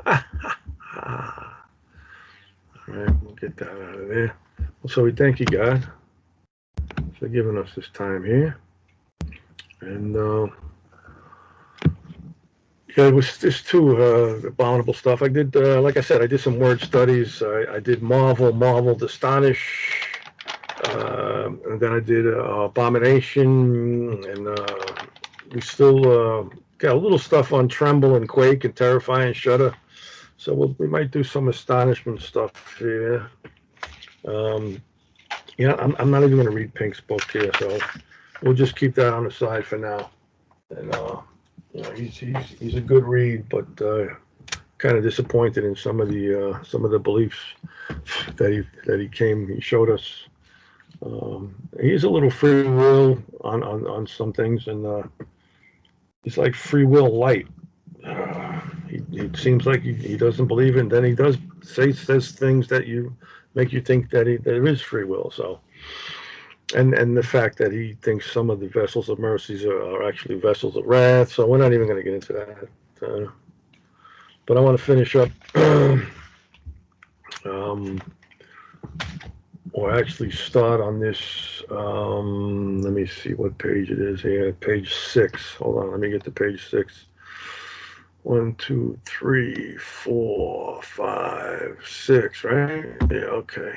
All right, we'll get that out of there. So we thank you, God, for giving us this time here. And yeah, it was this too, abominable stuff. I did, like I said, I did some word studies. I did marveled, astonish. And then I did abomination, and we still got a little stuff on tremble and quake and terrify and shudder. So we might do some astonishment stuff here. Um, yeah, I'm not even going to read Pink's book here, so we'll just keep that on the side for now. And you know, he's a good read, but kind of disappointed in some of the beliefs that he showed us. He's a little free will on some things, and he's like free will light. He seems like he doesn't believe in. Then he does says things that you make you think that there is free will. So, and the fact that he thinks some of the vessels of mercies are actually vessels of wrath. So we're not even going to get into that. But I want to finish up. um, or actually start on this. Let me see what page it is here. Page 6. Hold on, let me get to page 6. 1, 2, 3, 4, 5, 6, right? Yeah, okay.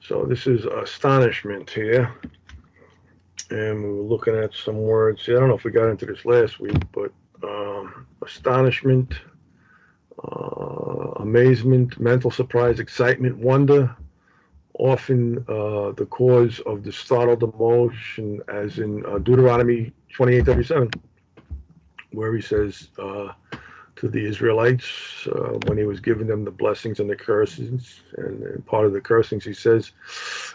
So this is astonishment here. And we were looking at some words. I don't know if we got into this last week, but astonishment, amazement, mental surprise, excitement, wonder, often the cause of the startled emotion, as in Deuteronomy 28:37, where he says to the Israelites when he was giving them the blessings and the curses, and part of the cursings he says,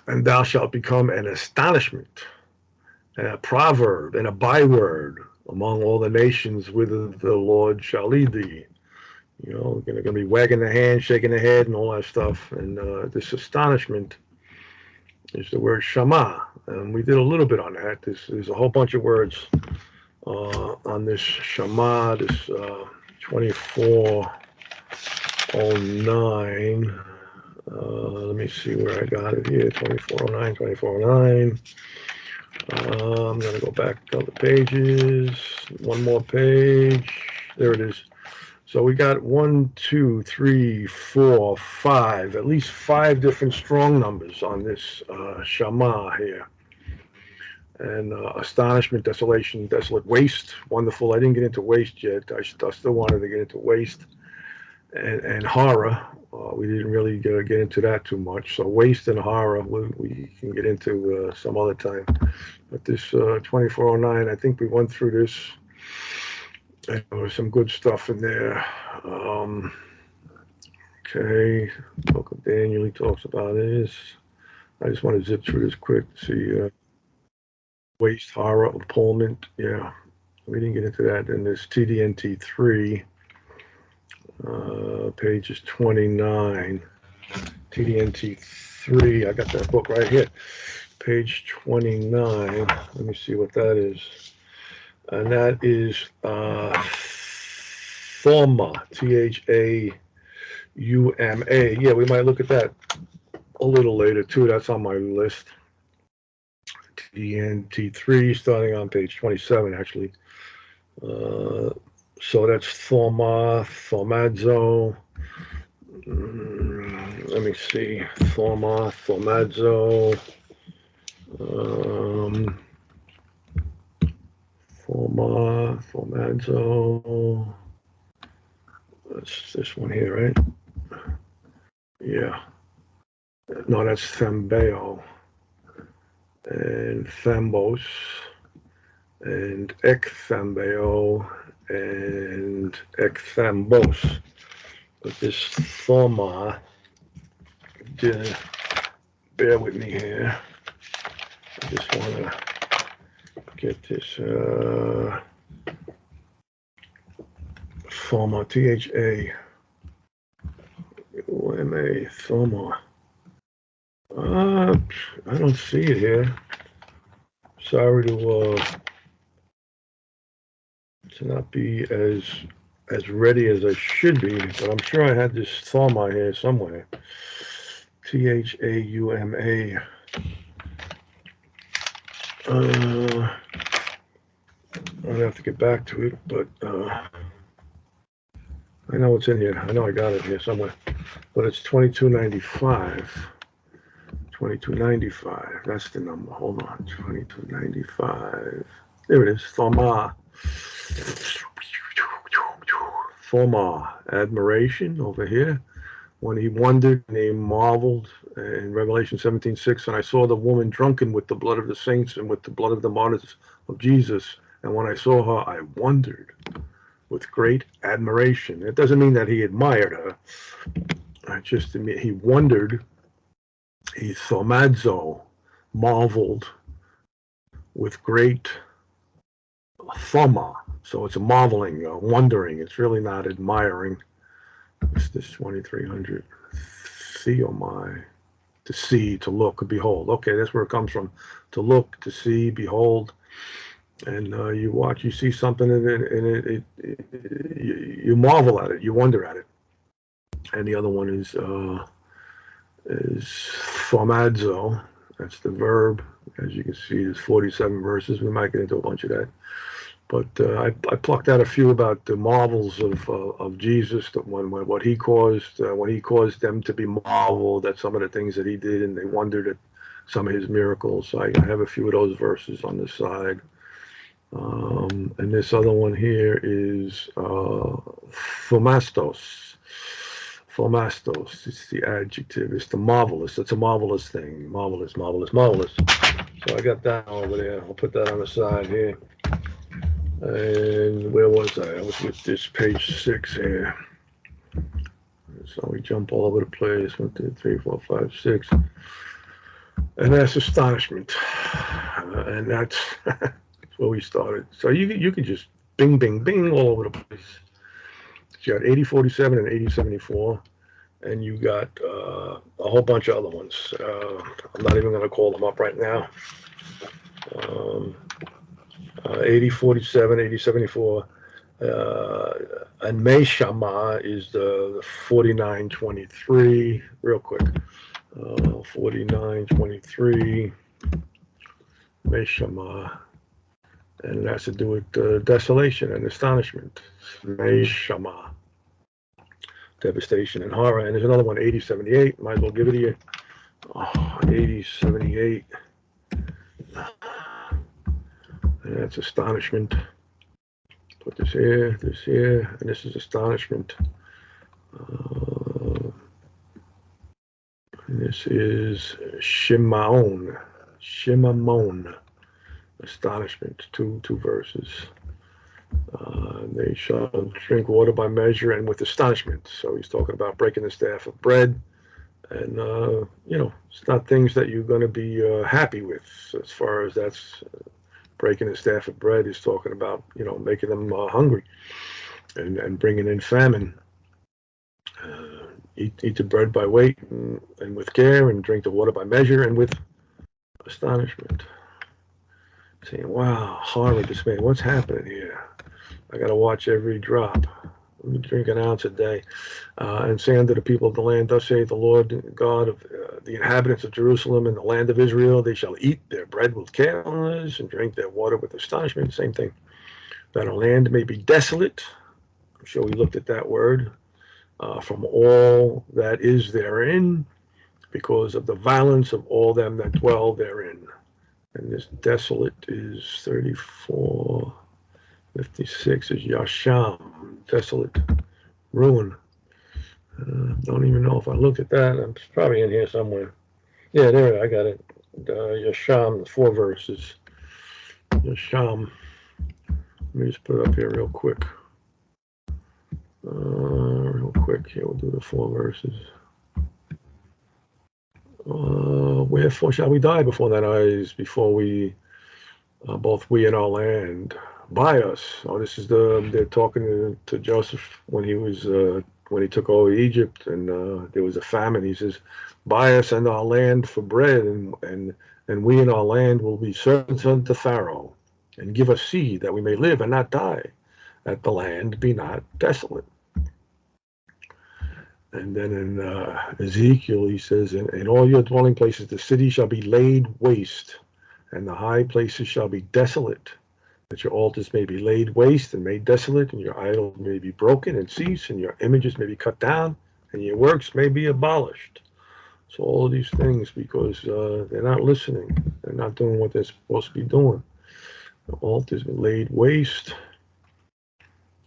"And thou shalt become an astonishment, and a proverb, and a byword among all the nations whither the Lord shall lead thee." You know, going to be wagging the hand, shaking the head, and all that stuff. And this astonishment is the word shama, and we did a little bit on that. There's a whole bunch of words on this shama, this 2409. Let me see where I got it here. 2409, 2409. I'm going to go back a couple pages. One more page. There it is. So we got 1, 2, 3, 4, 5, at least 5 different strong numbers on this Shama here. And astonishment, desolation, desolate, waste, wonderful. I didn't get into waste yet. I still wanted to get into waste. And horror, we didn't really get into that too much. So waste and horror, we can get into some other time. But this 2409, I think we went through this. And there was some good stuff in there. Okay, Book of Daniel, he talks about this. I just want to zip through this quick to see waste, horror, appallment. Yeah, we didn't get into that. And there's TDNT3, pages 29. TDNT3, I got that book right here. Page 29. Let me see what that is. And that is Thoma, THAUMA. Yeah, we might look at that a little later too. That's on my list. TNT3, starting on page 27, actually. So that's Thoma, Thomadzo. Let me see. Thoma, Thomadzo. Formadzo. That's this one here, right? Yeah. No, that's Thembeo. And Thembos. And Ekthembeo. And Ekthembos. But this Thoma, bear with me here. I just want to get this Thoma, THAUMA, Thoma. I don't see it here. Sorry to not be as as ready as I should be, but I'm sure I had this Thauma here somewhere. Thauma. I'd have to get back to it, but I know it's in here. I know I got it here somewhere, but it's 2295. 2295. That's the number. Hold on. 2295. There it is. Thauma. Thauma. Admiration over here. When he wondered and he marveled in Revelation 17:6, and I saw the woman drunken with the blood of the saints and with the blood of the martyrs of Jesus. And when I saw her, I wondered with great admiration. It doesn't mean that he admired her. It just he wondered. He thaumazo, marveled with great thama. So it's a marveling, wondering. It's really not admiring. It's this 2300. Theomai, to see, to look, behold. Okay, that's where it comes from. To look, to see, behold. And you watch, you see something and you marvel at it, you wonder at it. And the other one is thaumazo. That's the verb. As you can see, there's 47 verses. We might get into a bunch of that. But I plucked out a few about the marvels of Jesus, what he caused, when he caused them to be marveled at some of the things that he did, and they wondered at some of his miracles. So I have a few of those verses on the side. And this other one here is thaumastos. Thaumastos, it's the adjective, it's the marvelous, it's a marvelous thing, marvelous, marvelous, marvelous. So I got that over there, I'll put that on the side here. And where was I? I was with this page 6 here. So we jump all over the place, 1, 2, 3, 4, 5, 6. And that's astonishment. And that's where we started. So you can just bing, bing, bing all over the place. You got 8047 and 8074, and you got a whole bunch of other ones. I'm not even going to call them up right now. 8047, 8074, and Meshama is the 4923. Real quick, 4923, Meshama, and it has to do with desolation and astonishment. Meshama. Devastation and horror. And there's another one, 8078. Might as well give it to you. 8078. And that's astonishment. Put this here, and this is astonishment. And this is Shimon. Astonishment. Two verses. They shall drink water by measure and with astonishment. So he's talking about breaking the staff of bread. And, it's not things that you're going to be happy with as far as that's breaking the staff of bread. He's talking about, making them hungry and bringing in famine. Eat the bread by weight and with care, and drink the water by measure and with astonishment. Saying, wow, horror, dismay, what's happening here? I got to watch every drop. We drink an ounce a day. And say unto the people of the land, thus saith the Lord God of the inhabitants of Jerusalem and the land of Israel, they shall eat their bread with carelessness and drink their water with astonishment. Same thing. That our land may be desolate. I'm sure we looked at that word. From all that is therein, because of the violence of all them that dwell therein. And this desolate is 34. 56 is Yasham, desolate, ruin. Don't even know if I looked at that. It's probably in here somewhere. Yeah, there, I got it. Yasham, 4 verses. Yasham. Let me just put it up here real quick. Here, we'll do the 4 verses. Wherefore shall we die before thine eyes, before we, both we and our land, buy us? Oh, this is they're talking to Joseph when he was when he took over Egypt, and there was a famine. He says, buy us and our land for bread, and we and our land will be servants unto Pharaoh, and give us seed that we may live and not die. that the land be not desolate. And then in Ezekiel, he says, in all your dwelling places, the city shall be laid waste, and the high places shall be desolate, that your altars may be laid waste and made desolate, and your idols may be broken and cease, and your images may be cut down, and your works may be abolished. So all of these things, because they're not listening. They're not doing what they're supposed to be doing. The altars are laid waste.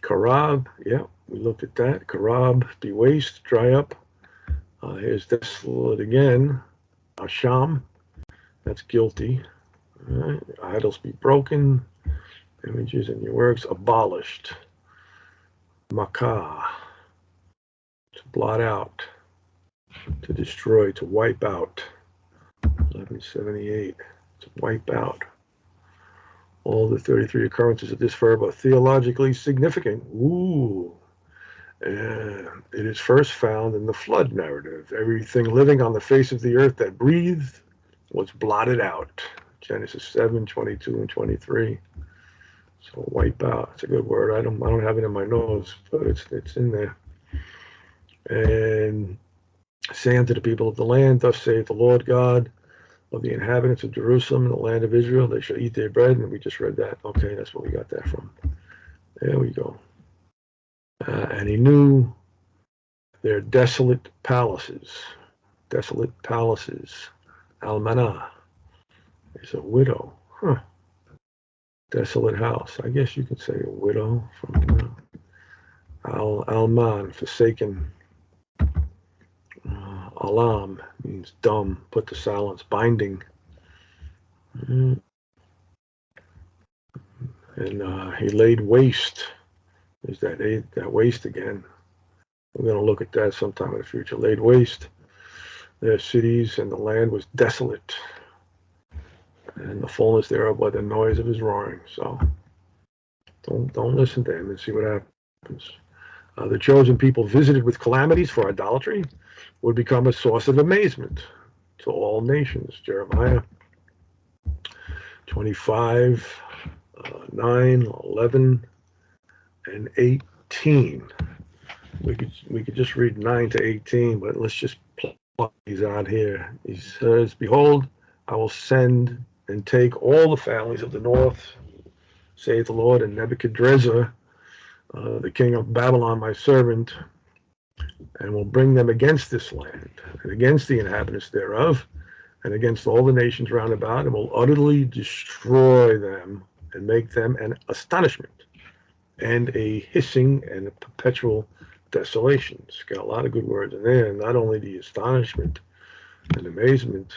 Karab, yeah, we looked at that. Karab, be waste, dry up. Here's desolate again. Asham, that's guilty. All right. Idols be broken. Images and your works abolished. Makah, to blot out, to destroy, to wipe out. 1178, to wipe out. All the 33 occurrences of this verb are theologically significant. Ooh. And it is first found in the flood narrative. Everything living on the face of the earth that breathed was blotted out. Genesis 7, 22 and 23. So wipe out. It's a good word. I don't have it in my notes, but it's in there. And say unto the people of the land, thus saith the Lord God of the inhabitants of Jerusalem and the land of Israel, they shall eat their bread. And we just read that. Okay, that's where we got that from. There we go. And he knew their desolate palaces. Desolate palaces. Almanah is a widow. Huh. Desolate house. I guess you could say a widow from Alman, forsaken. Alam means dumb, put to silence, binding. And he laid waste. There's that waste again. We're going to look at that sometime in the future. Laid waste their cities, and the land was desolate, and the fullness thereof by the noise of his roaring. So don't listen to him and see what happens. The chosen people visited with calamities for idolatry would become a source of amazement to all nations. Jeremiah 25, 9, 11, and 18. We could just read 9 to 18, but let's just plot these out here. He says, behold, I will send and take all the families of the north, saith the Lord, and Nebuchadrezzar, the king of Babylon, my servant, and will bring them against this land, and against the inhabitants thereof, and against all the nations round about, and will utterly destroy them, and make them an astonishment, and a hissing, and a perpetual desolation. It's got a lot of good words in there. Not only the astonishment and amazement,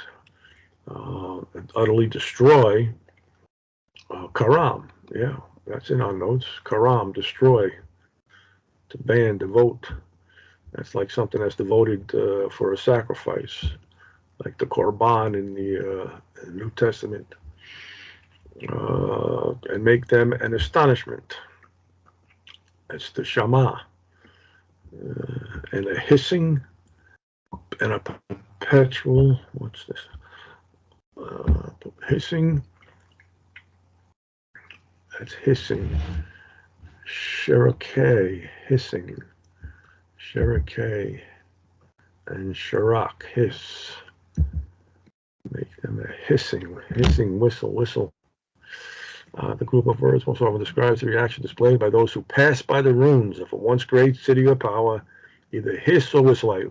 and utterly destroy, karam, yeah, that's in our notes. Karam, destroy, to ban, devote. That's like something that's devoted for a sacrifice, like the korban in the New Testament, and make them an astonishment. That's the Shama, and a hissing and a perpetual. What's this? Hissing. That's hissing. Cherokee, hissing. Cherokee and Sharak, hiss. Make them a hissing whistle. The group of words most often describes the reaction displayed by those who pass by the ruins of a once great city or power, either hiss or whistle like,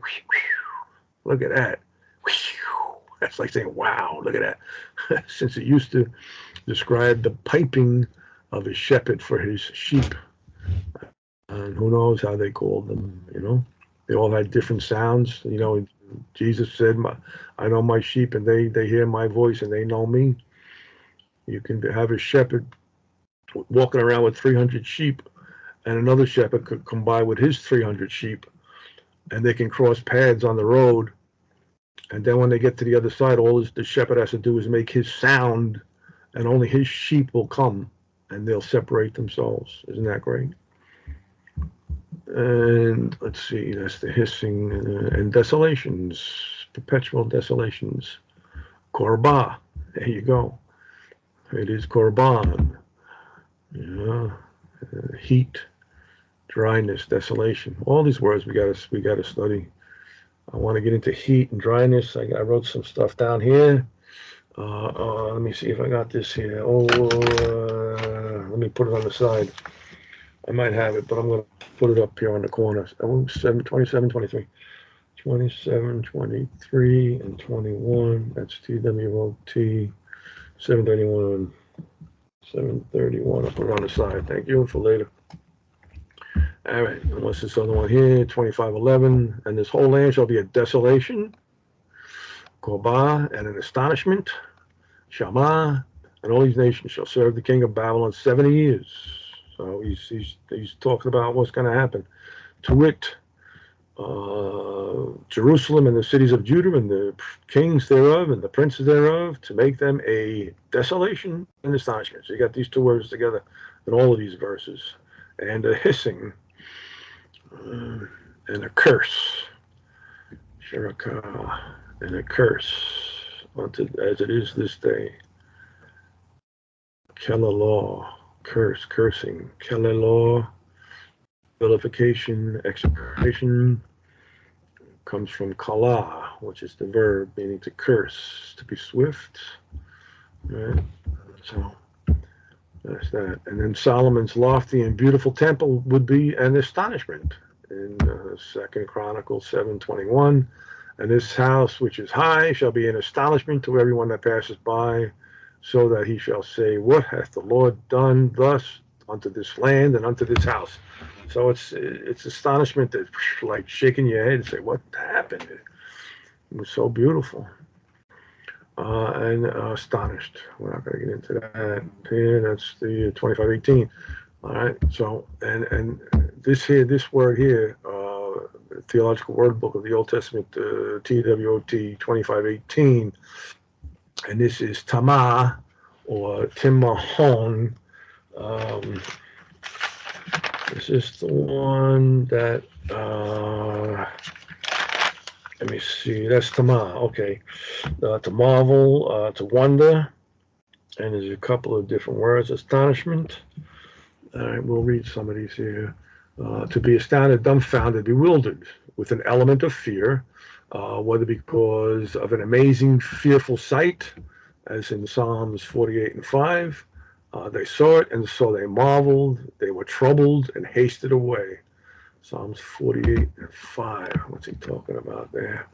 look at that. That's like saying, wow, look at that. Since it used to describe the piping of a shepherd for his sheep. And who knows how they called them, They all had different sounds. Jesus said, I know my sheep and they hear my voice and they know me. You can have a shepherd walking around with 300 sheep, and another shepherd could come by with his 300 sheep, and they can cross paths on the road. And then when they get to the other side, all the shepherd has to do is make his sound, and only his sheep will come, and they'll separate themselves. Isn't that great? And let's see, that's the hissing and desolations, perpetual desolations. Korba, there you go. It is korban. Yeah, heat, dryness, desolation. All these words we gotta study. I want to get into heat and dryness. I wrote some stuff down here. Let me see if I got this here. Let me put it on the side. I might have it, but I'm going to put it up here on the corner. 27, 23. 27, 23, and 21. That's TWOT. 731. 731. I'll put it on the side. Thank you for later. All right. And what's this other one here? 25:11. And this whole land shall be a desolation, Kobah, and an astonishment, Shammah, and all these nations shall serve the king of Babylon 70 years. So he's talking about what's going to happen. To wit, Jerusalem and the cities of Judah and the kings thereof and the princes thereof, to make them a desolation and astonishment. So you got these two words together in all of these verses. And a hissing and a curse. Sherakah, and a curse as it is this day. Kelalaw, curse, cursing. Kelalaw, vilification, execration, comes from kala, which is the verb meaning to curse, to be swift. Right? So that's that. And then Solomon's lofty and beautiful temple would be an astonishment in 2 Chronicles 7:21. And this house which is high shall be an astonishment to everyone that passes by, so that he shall say, what hath the Lord done thus unto this land and unto this house? So it's astonishment that like shaking your head and say, what happened? It was so beautiful. And astonished. We're not going to get into that here. That's the 25:18. All right. So and this word here, Theological Word Book of the Old Testament, TWOT 25:18, and this is Tamah or Timahon. This is the one that let me see. That's Tamah. Okay, to marvel, to wonder, and there's a couple of different words. Astonishment. All right, we'll read some of these here. To be astounded, dumbfounded, bewildered, with an element of fear, whether because of an amazing, fearful sight, as in Psalms 48:5. They saw it, and so they marveled. They were troubled and hasted away. Psalms 48:5. What's he talking about there?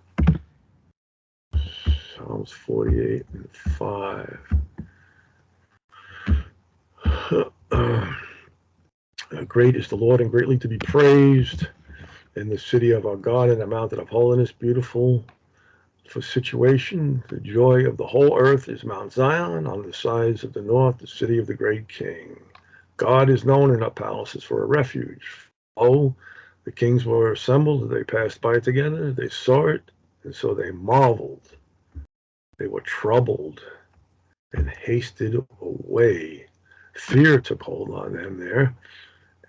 Psalms 48:5. Great is the Lord and greatly to be praised in the city of our God, in the mountain of holiness, beautiful for situation. The joy of the whole earth is Mount Zion, on the sides of the north, the city of the great King. God is known in our palaces for a refuge. Oh, the kings were assembled, they passed by together, they saw it, and so they marveled. They were troubled and hasted away. Fear took hold on them there,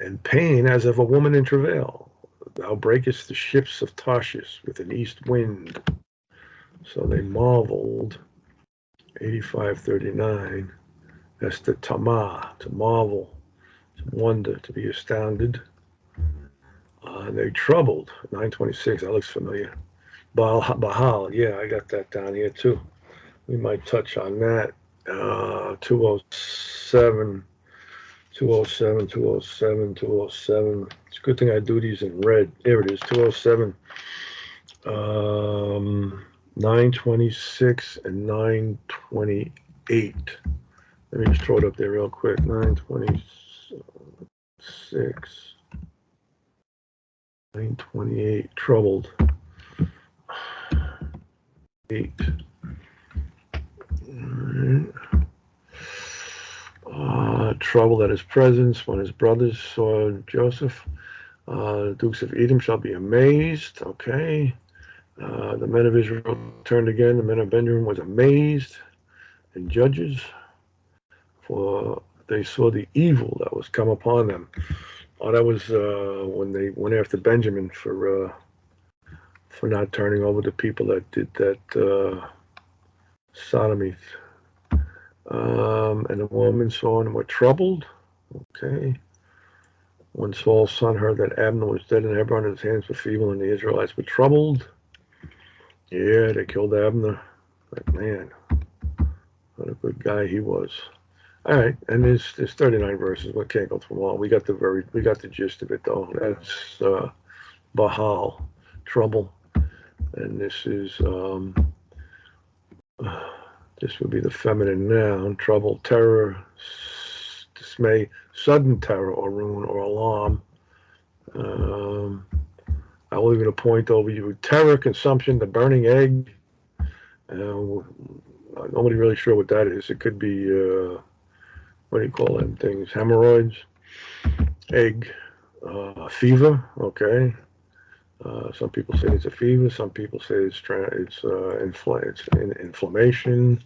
and pain as of a woman in travail. Thou breakest the ships of Tarshish with an east wind. So they marveled. 85:39. That's the tamah, to marvel, to wonder, to be astounded. And they troubled. 9:26. That looks familiar. Bahal. Yeah, I got that down here too. We might touch on that. 207. 207, 207, 207. It's a good thing I do these in red. There it is, 207. 926 and 928. Let me just throw it up there real quick. 926. 928. Troubled. 8. Trouble at his presence when his brothers saw Joseph. The dukes of Edom shall be amazed. Okay. The men of Israel turned again. The men of Benjamin was amazed. And Judges, for they saw the evil that was come upon them. That was when they went after Benjamin for not turning over the people that did that sodomy. And the woman saw and were troubled. Okay. When Saul's son heard that Abner was dead and Hebron in his hands were feeble and the Israelites were troubled, yeah, they killed Abner. Like, man, what a good guy he was. All right, and there's 39 verses. We can't go through them all. We got the gist of it though. That's Bahal, trouble, and this is this would be the feminine noun. Trouble, terror, dismay, sudden terror, or ruin, or alarm. I will even a point over you. Terror, consumption, the burning egg. Nobody really sure what that is. It could be, what do you call them things? Hemorrhoids, egg, fever. Okay. Some people say it's a fever. Some people say it's inflammation.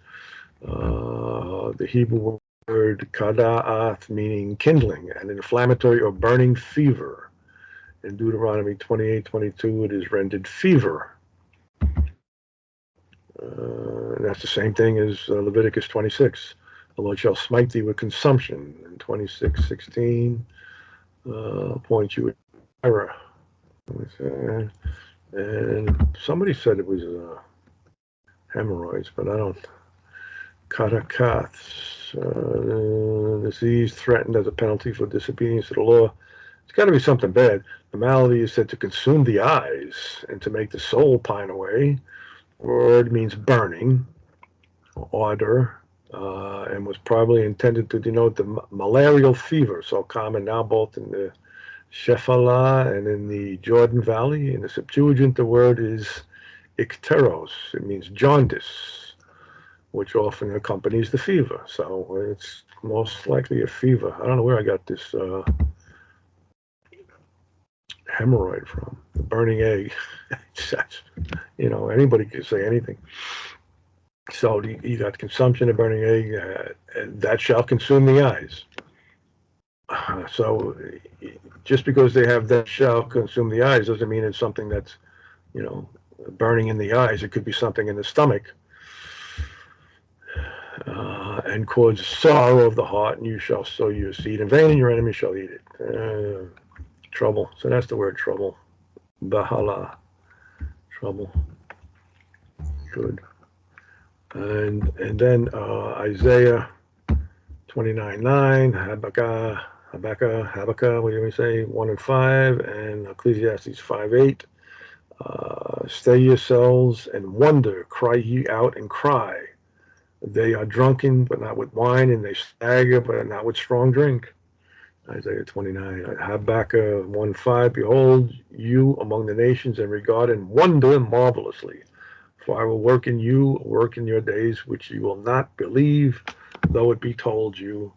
The Hebrew word kada'ath, meaning kindling, an inflammatory or burning fever. In Deuteronomy 28:22, it is rendered fever. That's the same thing as Leviticus 26. The Lord shall smite thee with consumption. In 26:16, appoint you with terror. And somebody said it was hemorrhoids, but I don't. Katakaths, disease threatened as a penalty for disobedience to the law. It's got to be something bad. The malady is said to consume the eyes and to make the soul pine away. Word means burning, odor, and was probably intended to denote the malarial fever, so common now both in the Shephelah and in the Jordan Valley. In the Septuagint, the word is ikteros. It means jaundice, which often accompanies the fever. So it's most likely a fever. I don't know where I got this hemorrhoid from. The burning egg. Anybody can say anything. So you got consumption of burning egg, and that shall consume the eyes. So just because they have that shall consume the eyes doesn't mean it's something that's, burning in the eyes. It could be something in the stomach. And cause sorrow of the heart, and you shall sow your seed in vain, and your enemy shall eat it. Trouble. So that's the word trouble. Bahala. Trouble. Good. And then Isaiah 29:9, Habakkuk, what do we say? 1 and 5, and Ecclesiastes 5:8. Stay yourselves and wonder, cry ye out and cry. They are drunken, but not with wine, and they stagger, but not with strong drink. Isaiah 29. Habakkuk 1:5. Behold, you among the nations, and regard and wonder marvelously. For I will work in you, work in your days, which you will not believe, though it be told you.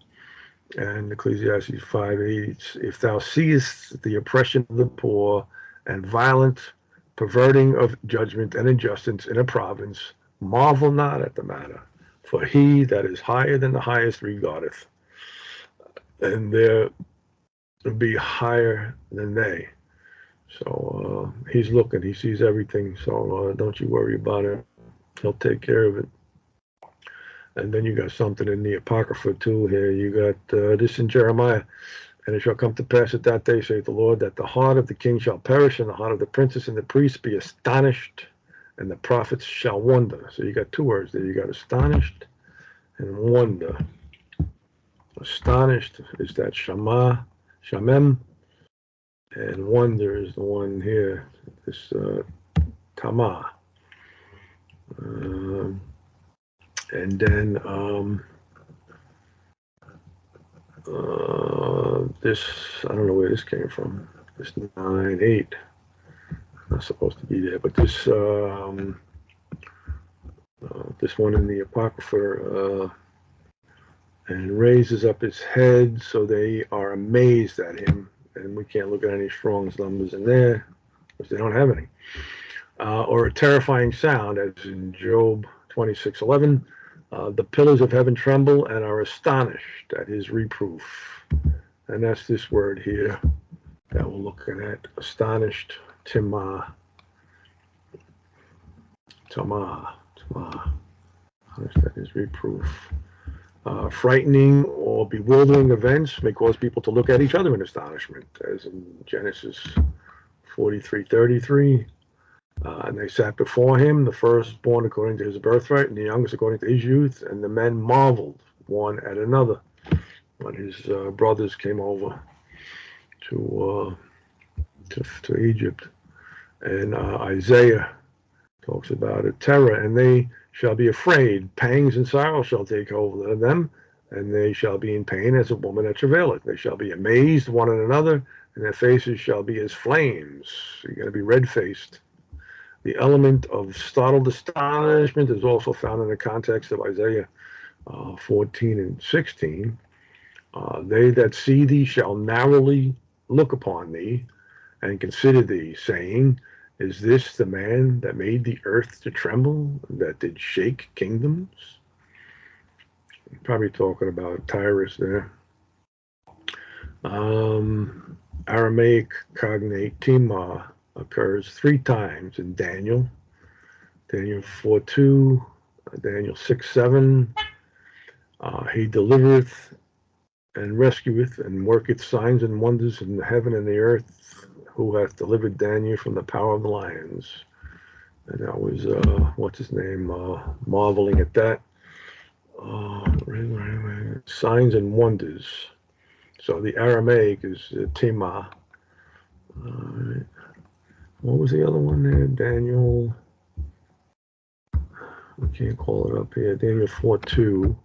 And Ecclesiastes 5:8. If thou seest the oppression of the poor, and violent perverting of judgment and injustice in a province, marvel not at the matter. For he that is higher than the highest regardeth, and there be higher than they. So he's looking, he sees everything. So don't you worry about it. He'll take care of it. And then you got something in the Apocrypha too here. You got this in Jeremiah. And it shall come to pass at that day, saith the Lord, that the heart of the king shall perish, and the heart of the princess and the priest be astonished, and the prophets shall wonder. So you got two words there. You got astonished and wonder. Astonished is that shamem, and wonder is the one here, this tama. And then this, I don't know where this came from. This 9:8, not supposed to be there, but this this one in the Apocrypha, and raises up his head, so they are amazed at him. And we can't look at any Strong's numbers in there, because they don't have any. Or a terrifying sound, as in Job 26:11. The pillars of heaven tremble and are astonished at his reproof. And that's this word here that we're looking at, astonished, Tama. Astonished at his reproof. Frightening or bewildering events may cause people to look at each other in astonishment, as in Genesis 43:33. And they sat before him, the firstborn according to his birthright, and the youngest according to his youth. And the men marveled one at another when his brothers came over to Egypt. And Isaiah talks about a terror, and they shall be afraid. Pangs and sorrow shall take hold of them, and they shall be in pain as a woman that travaileth. They shall be amazed one at another, and their faces shall be as flames. You're going to be red-faced. The element of startled astonishment is also found in the context of Isaiah 14 and 16. They that see thee shall narrowly look upon thee and consider thee, saying, is this the man that made the earth to tremble, that did shake kingdoms? Probably talking about Tyrus there. Aramaic cognate Timah occurs 3 times in Daniel. Daniel 4:2, Daniel 6:7. He delivereth and rescueth and worketh signs and wonders in the heaven and the earth, who hath delivered Daniel from the power of the lions. And that was, what's his name, marveling at that. Signs and wonders. So the Aramaic is Timah. What was the other one there? Daniel. We can't call it up here. Daniel 4:2.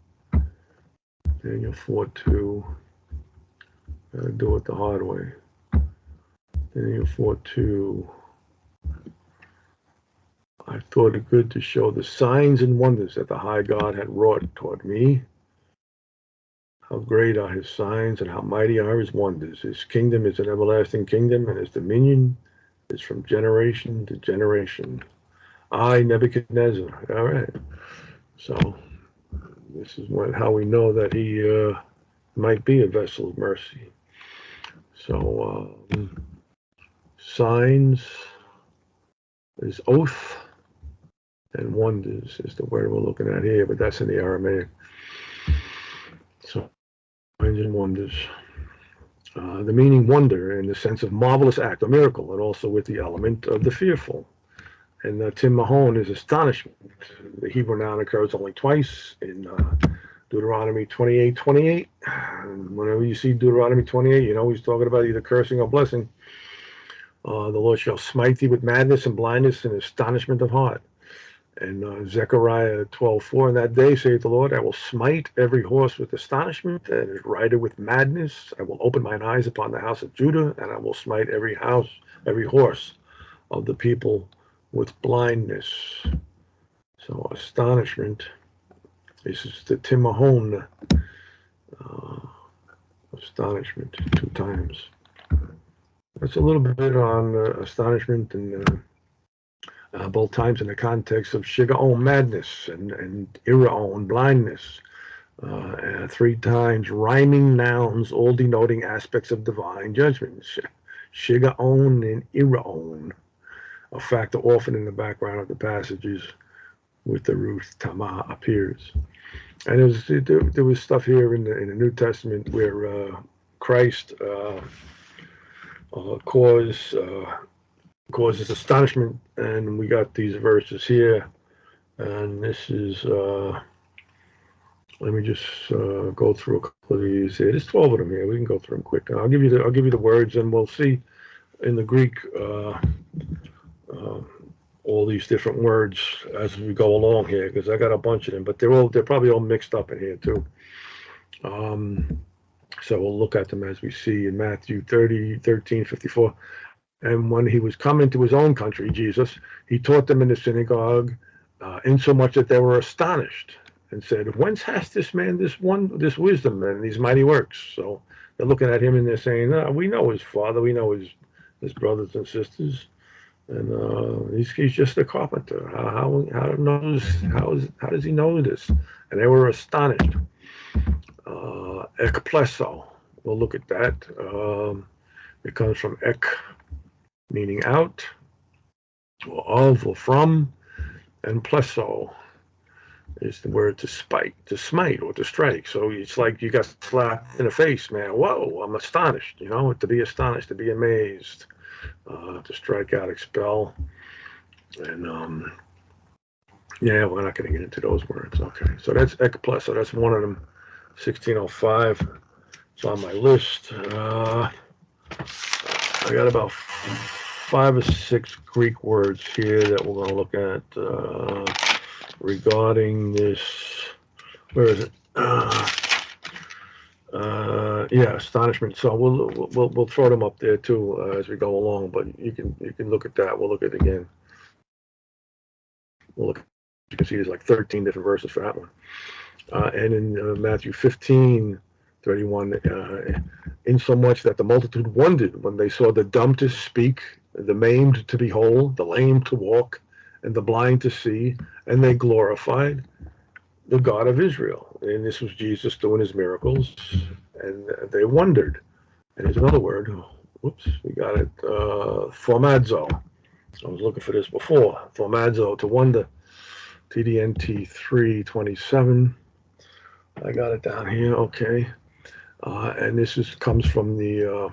Daniel 4:2. Gotta do it the hard way. Daniel 4:2. I thought it good to show the signs and wonders that the high God had wrought toward me. How great are his signs and how mighty are his wonders. His kingdom is an everlasting kingdom, and his dominion is from generation to generation. I, Nebuchadnezzar. All right. So this is how we know that he might be a vessel of mercy. So signs is oath, and wonders is the word we're looking at here, but that's in the Aramaic. So signs and wonders. The meaning wonder in the sense of marvelous act or miracle, and also with the element of the fearful. And Timahon is astonishment. The Hebrew noun occurs only twice in Deuteronomy 28:28. Whenever you see Deuteronomy 28, you know he's talking about either cursing or blessing. The Lord shall smite thee with madness and blindness and astonishment of heart. And Zechariah 12:4, in that day, saith the Lord, I will smite every horse with astonishment, and his rider with madness. I will open mine eyes upon the house of Judah, and I will smite every horse of the people with blindness. So astonishment. This is the Timahon. Astonishment 2 times. That's a little bit on astonishment, and both times in the context of Shigaon, madness, and Iraon, blindness. 3 times rhyming nouns, all denoting aspects of divine judgment. Shigaon and Iraon, a factor often in the background of the passages with the root Tamah appears. And there was stuff here in the New Testament where Christ causes astonishment, and we got these verses here. And this is, let me just go through a couple of these here. There's 12 of them here. We can go through them quick. I'll give you the words, and we'll see in the Greek all these different words as we go along here, because I got a bunch of them, but they're probably all mixed up in here too. So we'll look at them as we see in Matthew 13:54. And when he was come into his own country, Jesus, he taught them in the synagogue, insomuch that they were astonished, and said, whence has this man this wisdom and these mighty works? So they're looking at him and they're saying, we know his father, we know his brothers and sisters, and he's just a carpenter. How does he know this? And they were astonished. Ekpleso, we'll look at that. It comes from ek, meaning out, or of, or from, and pleso, is the word to smite, or to strike. So it's like you got slapped in the face, man. Whoa, I'm astonished, to be astonished, to be amazed, to strike out, expel. And yeah, we're not going to get into those words. Okay, so that's ekplesso. So that's one of them, 1605. It's on my list. I got about 5 or 6 Greek words here that we're going to look at regarding this. Where is it? Yeah, astonishment. So we'll throw them up there too as we go along. But you can look at that. We'll look at it again. We'll look. You can see there's like 13 different verses for that one. And in Matthew 15:31, insomuch that the multitude wondered when they saw the dumb to speak, the maimed to behold, the lame to walk, and the blind to see, and they glorified the God of Israel. And this was Jesus doing his miracles, and they wondered. And there's another word. Whoops, we got it. Formazo. I was looking for this before. Formazo, to wonder. TDNT 327. I got it down here. Okay. And this comes from the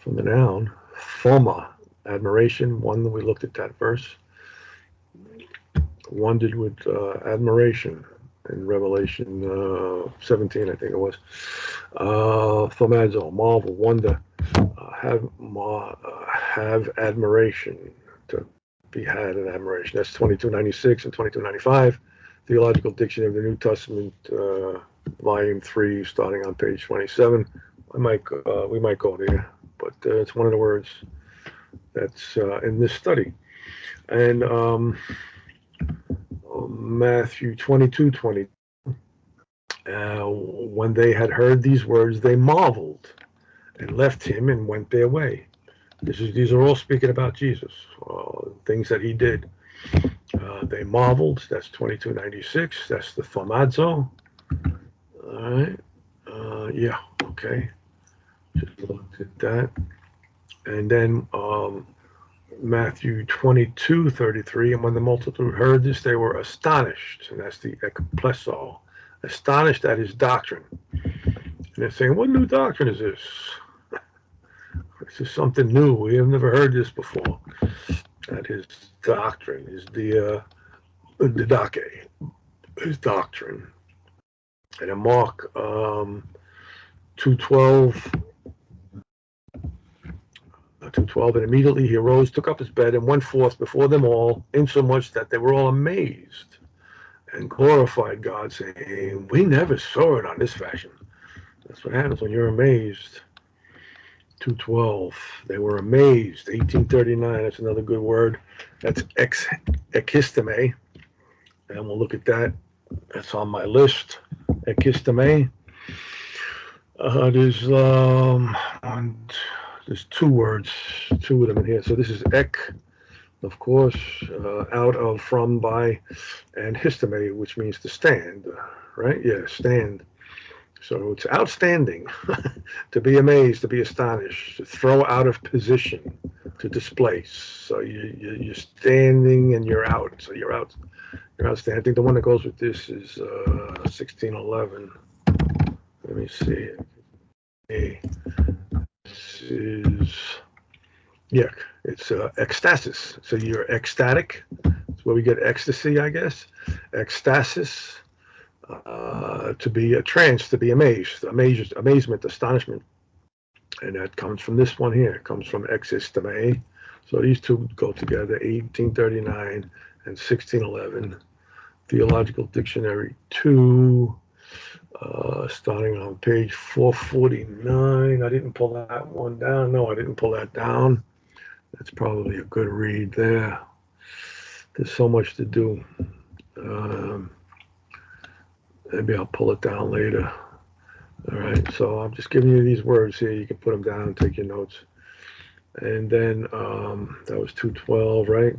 noun forma, admiration. One, we looked at that verse. Wondered with admiration in Revelation 17, I think it was. Thomazo, marvel, wonder, have admiration, to be had in admiration. That's 2296 and 2295. Theological Dictionary of the New Testament, Volume 3, starting on page 27. We might go there, but it's one of the words that's in this study. And Matthew 22:20. When they had heard these words, they marveled and left him and went their way. These are all speaking about Jesus, things that he did. They marveled. That's 2296. That's the formazo. All right. Yeah. Okay. Just looked at that. And then Matthew 22:33. And when the multitude heard this, they were astonished. And that's the ekplesso. Astonished at his doctrine. And they're saying, what new doctrine is this? This is something new. We have never heard this before. That his doctrine is the didache, his doctrine. And in Mark 2:12, and immediately he arose, took up his bed, and went forth before them all, insomuch that they were all amazed and glorified God, saying, we never saw it on this fashion. That's what happens when you're amazed. 2:12, they were amazed. 1839, that's another good word. That's ekisteme, and we'll look at that. That's on my list. Ekisteme. There's 2 words, 2 of them in here. So this is ek, of course, out of, from, by, and histeme, which means to stand, right? Yeah, stand. So it's outstanding, to be amazed, to be astonished, to throw out of position, to displace. So you're standing and you're out. So you're out. You're outstanding. I think the one that goes with this is 1611. Let me see. This is, yeah, it's ecstasis. So you're ecstatic. That's where we get ecstasy, I guess. Ecstasis. To be a trance, to be amazed, amazement, astonishment. And that comes from this one here. It comes from existeme. So these 2 go together, 1839 and 1611. Theological Dictionary 2, starting on page 449. I didn't pull that one down. No, I didn't pull that down. That's probably a good read there. There's so much to do. Maybe I'll pull it down later. All right, so I'm just giving you these words here. You can put them down and take your notes. And then that was 2:12, right?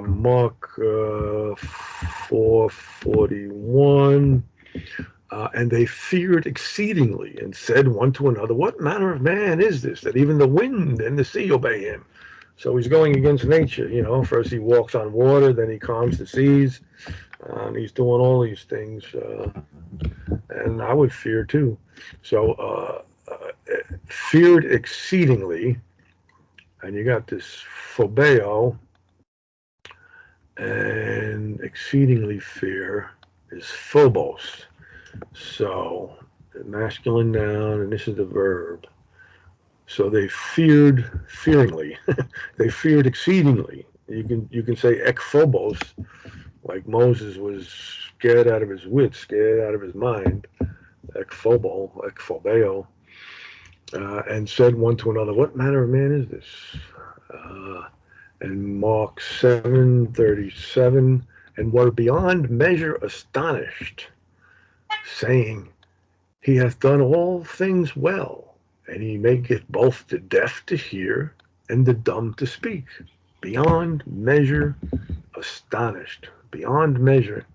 Mark 4:41. And they feared exceedingly and said one to another, what manner of man is this, that even the wind and the sea obey him? So he's going against nature, you know. First he walks on water, then he calms the seas. He's doing all these things, and I would fear too. So feared exceedingly, and you got this phobeo, and exceedingly fear is phobos. So the masculine noun, and this is the verb. So they feared fearingly. They feared exceedingly. You can say ekphobos, like Moses was scared out of his wits, scared out of his mind. Ekphobeo, and said one to another, "What manner of man is this?" And Mark 7:37, and were beyond measure astonished, saying, "He hath done all things well, and he maketh both the deaf to hear and the dumb to speak." Beyond measure astonished. Beyond measure.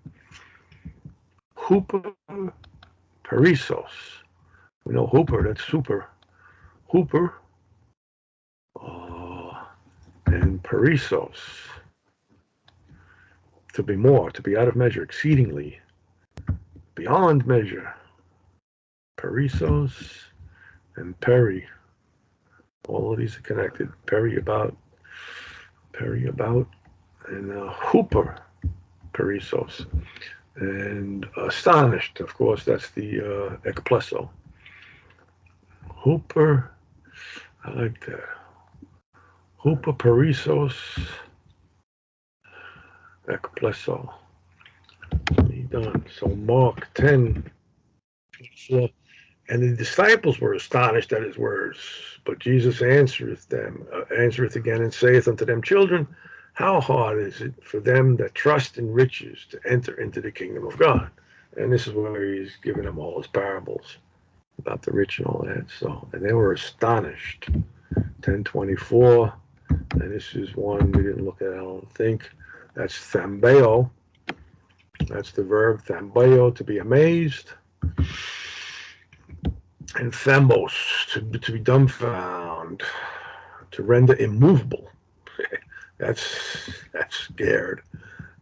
Hooper perisos. We know hooper, that's super. Hooper and perisos. To be more, to be out of measure, exceedingly. Beyond measure. Perisos and peri. All of these are connected. Peri about, and hooper, perisos. And astonished, of course, that's the ekplesso. Hooper, I like that. Hooper, perisos, ekplesso. Done. So Mark 10, and the disciples were astonished at his words. But Jesus answereth again, and saith unto them, Children, how hard is it for them that trust in riches to enter into the kingdom of God? And this is where he's giving them all his parables about the rich and all that. So, and they were astonished. 10:24, and this is one we didn't look at, I don't think. That's thambeo. That's the verb thambeo, to be amazed. And thambos, to be dumbfounded, to render immovable. That's scared.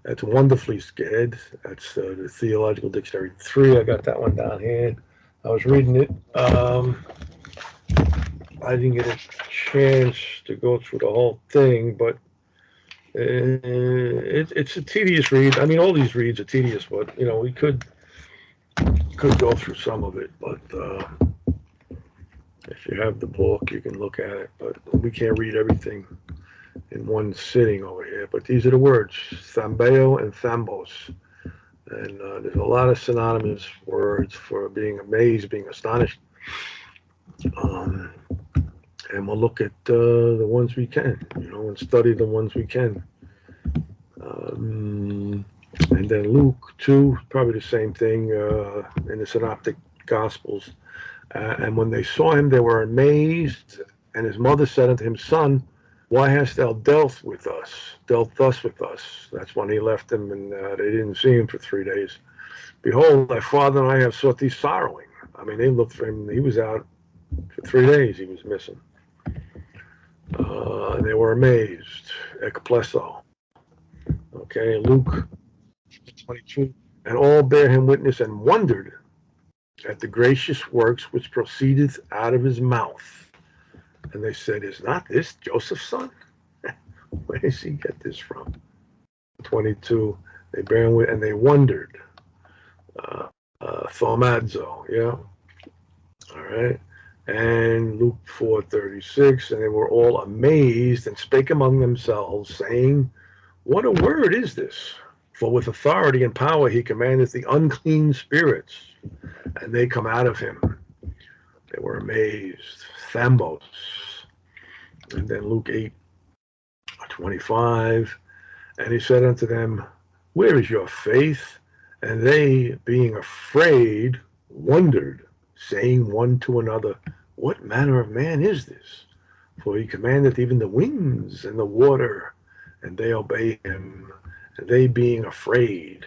That's wonderfully scared. That's the Theological Dictionary 3. I got that one down here. I was reading it. I didn't get a chance to go through the whole thing, but it's a tedious read. I mean, all these reads are tedious, but you know, we could go through some of it. But if you have the book, you can look at it. But we can't read everything in one sitting over here. But these are the words: thambeo and thambos. And there's a lot of synonymous words for being amazed, being astonished. And we'll look at the ones we can, you know, and study the ones we can. And then Luke 2, probably the same thing in the Synoptic Gospels. And when they saw him, they were amazed. And his mother said unto him, Son, why hast thou dealt thus with us? That's when he left them, and they didn't see him for 3 days. Behold, thy father and I have sought thee sorrowing. I mean, they looked for him. He was out for 3 days. He was missing. And they were amazed. Ekplesso. Okay, Luke 22. And all bare him witness and wondered at the gracious works which proceedeth out of his mouth. And they said, Is not this Joseph's son? Where does he get this from? 22. They bare him and they wondered. Thomadzo, yeah. All right. And Luke 4:36, and they were all amazed and spake among themselves, saying, What a word is this? For with authority and power he commandeth the unclean spirits, and they come out of him. They were amazed. Thambos. And then Luke 8:25, and he said unto them, Where is your faith? And they, being afraid, wondered, saying one to another, What manner of man is this? For he commandeth even the winds and the water, and they obey him. And they being afraid,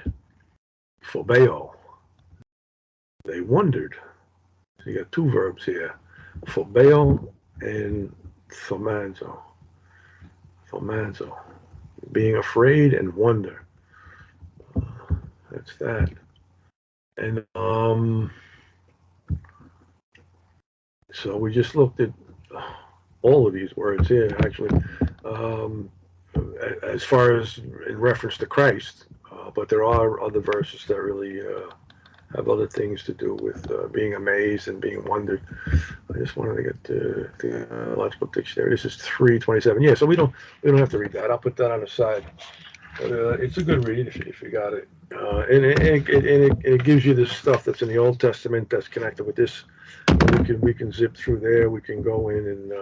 phobeo, they wondered. So you got two verbs here, phobeo and thomazo. Amaze. Being afraid and wonder. That's that. And so we just looked at all of these words here, actually, as far as in reference to Christ. But there are other verses that really have other things to do with being amazed and being wondered. I just wanted to get the logical dictionary. This is 327. Yeah, so we don't have to read that. I'll put that on the side. But it's a good read if you got it. And it gives you this stuff that's in the Old Testament that's connected with this. We can zip through there. We can go in and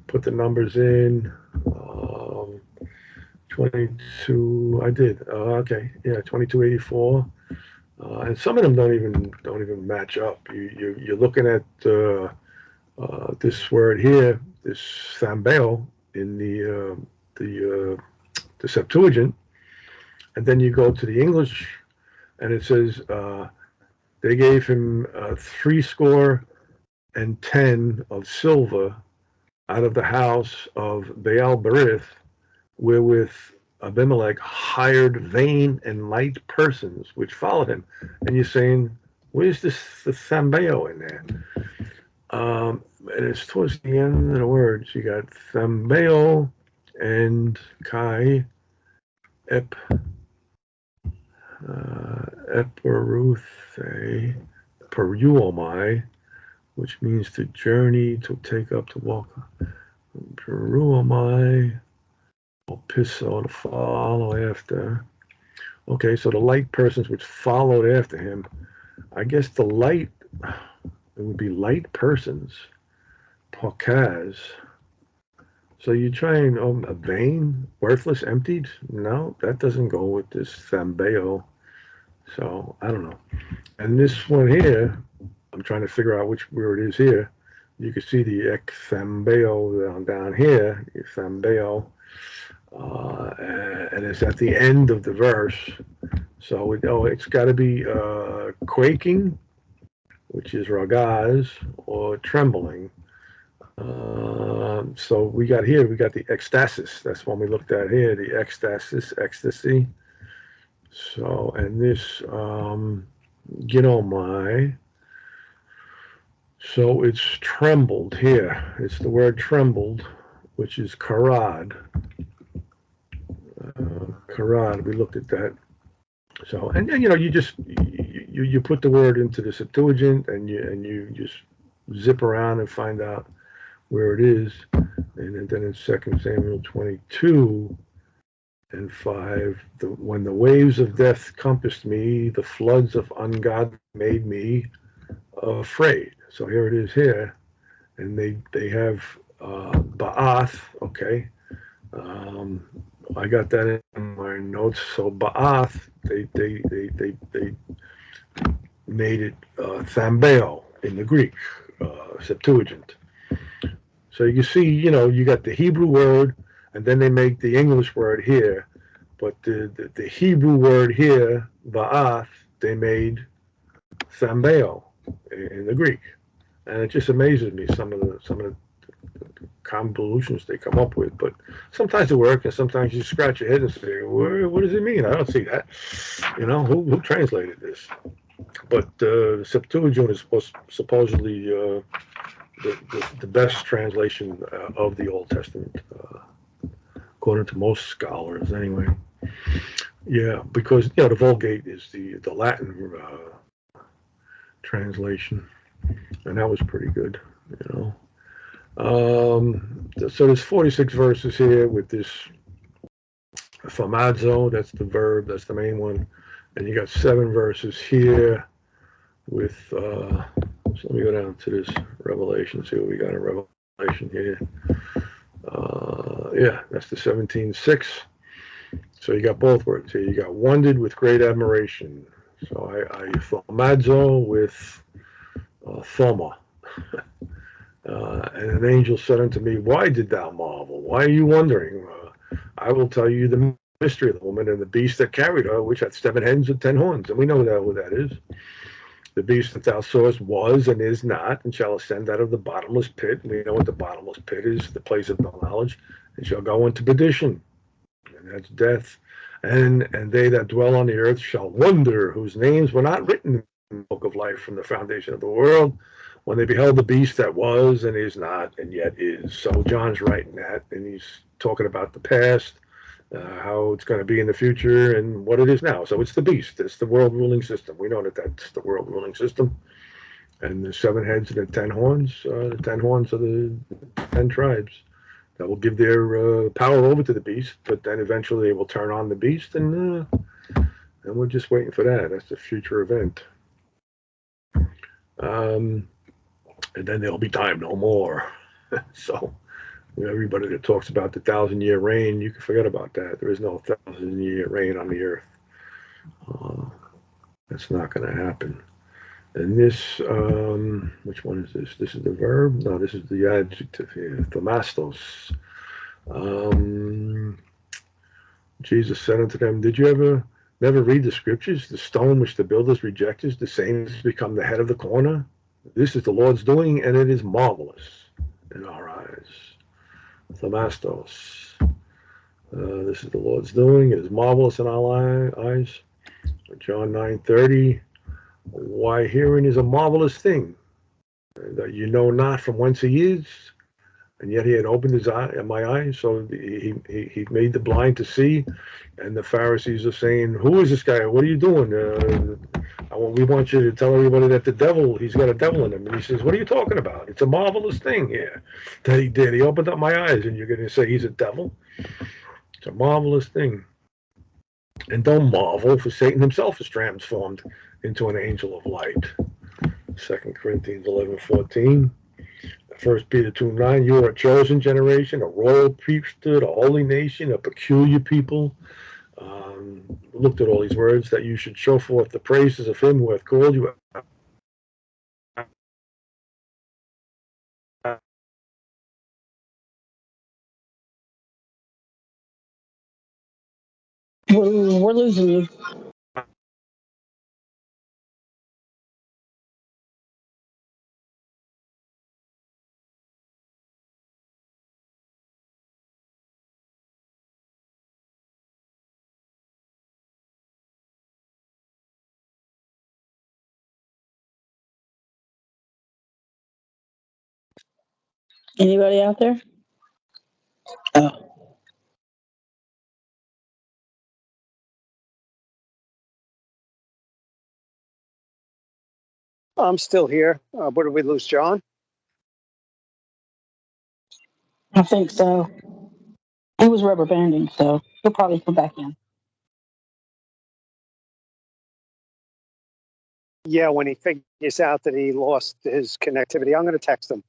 put the numbers in. 22. I did. Okay. Yeah. 2284. And some of them don't even match up. You're looking at this word here, this thambeo in the Septuagint, and then you go to the English, and it says they gave him 70 of silver out of the house of Baal Berith, wherewith Abimelech hired vain and light persons which followed him. And you're saying, where's the thambeo in there? And it's towards the end of the words. You got thambeo and kai eperuthe peruomai, which means to journey, to take up, to walk. Peruomai, or pisso, to follow after. Okay, so the light persons which followed after him. I guess the light, it would be light persons. Pokaz. So you try and a vain, worthless, emptied? No, that doesn't go with this thambeo. So I don't know. And this one here, I'm trying to figure out which word it is here. You can see the ekthambeo down here, thambeo, and it's at the end of the verse. So it's got to be quaking, which is ragaz, or trembling. So we got the ecstasis. That's one we looked at here, the ecstasy. So, and this, ginomai. So it's trembled here. It's the word trembled, which is karad. Karad, we looked at that. So, and you know, you put the word into the Septuagint, and you just zip around and find out where it is. And then in 2 Samuel 22:5, when the waves of death compassed me, the floods of ungodly made me afraid. So here it is here, and they have Ba'ath. Okay, I got that in my notes. So Ba'ath, they made it thambeo in the Greek Septuagint. So you see, you know, you got the Hebrew word, and then they make the English word here, but the Hebrew word here, Ba'ath, they made thambeo in the Greek. And it just amazes me some of the convolutions they come up with. But sometimes it works, and sometimes you scratch your head and say, "What does it mean? I don't see that." You know, who translated this? But the Septuagint is supposedly the best translation of the Old Testament, according to most scholars, anyway. Yeah, because you know the Vulgate is the Latin translation. And that was pretty good, you know. So there's 46 verses here with this famazo, that's the verb, that's the main one. And you got 7 verses here with, so let me go down to this Revelation, see what we got in Revelation here. Yeah, that's the 17:6. So you got both words here. You got wondered with great admiration. So I famazo with Thoma. And an angel said unto me, why did thou marvel? Why are you wondering? I will tell you the mystery of the woman and the beast that carried her, which hath 7 heads and 10 horns. And we know who that is. The beast that thou sawest was and is not, and shall ascend out of the bottomless pit. And we know what the bottomless pit is, the place of no knowledge. and shall go into perdition, and that's death. And they that dwell on the earth shall wonder, whose names were not written in the book of life from the foundation of the world, when they beheld the beast that was and is not and yet is. So John's writing that, and he's talking about the past, how it's going to be in the future, and what it is now. So it's the beast. It's the world ruling system. We know that that's the world ruling system. And the 7 heads and the 10 horns are the 10 tribes that will give their power over to the beast, but then eventually they will turn on the beast, and we're just waiting for that. That's the future event. And then there'll be time no more. So everybody that talks about the 1,000-year reign, you can forget about that. There is no 1,000-year reign on the earth. That's not going to happen. And this, which one is this? This is the verb? No, this is the adjective here. Thomastos. Jesus said unto them, did you ever never read the scriptures? The stone which the builders rejected, the same has become the head of the corner. This is the Lord's doing, and it is marvelous in our eyes. Thomastos. This is the Lord's doing. It is marvelous in our eyes. John 9:30. Why, hearing is a marvelous thing, that you know not from whence he is, and yet he had opened his eye, my eyes, so he made the blind to see. And the Pharisees are saying, who is this guy? What are you doing? We want you to tell everybody that the devil, he's got a devil in him. And he says, what are you talking about? It's a marvelous thing here that he did. He opened up my eyes, and you're going to say he's a devil? It's a marvelous thing. And don't marvel, for Satan himself is transformed into an angel of light. 2 Corinthians 11:14. 1 Peter 2:9. You are a chosen generation, a royal priesthood, a holy nation, a peculiar people. Looked at all these words, that you should show forth the praises of him who hath called you. We're losing you. Anybody out there? Oh. I'm still here. Where did we lose John? I think so. He was rubber banding, so he'll probably come back in. Yeah, when he figures out that he lost his connectivity, I'm going to text him.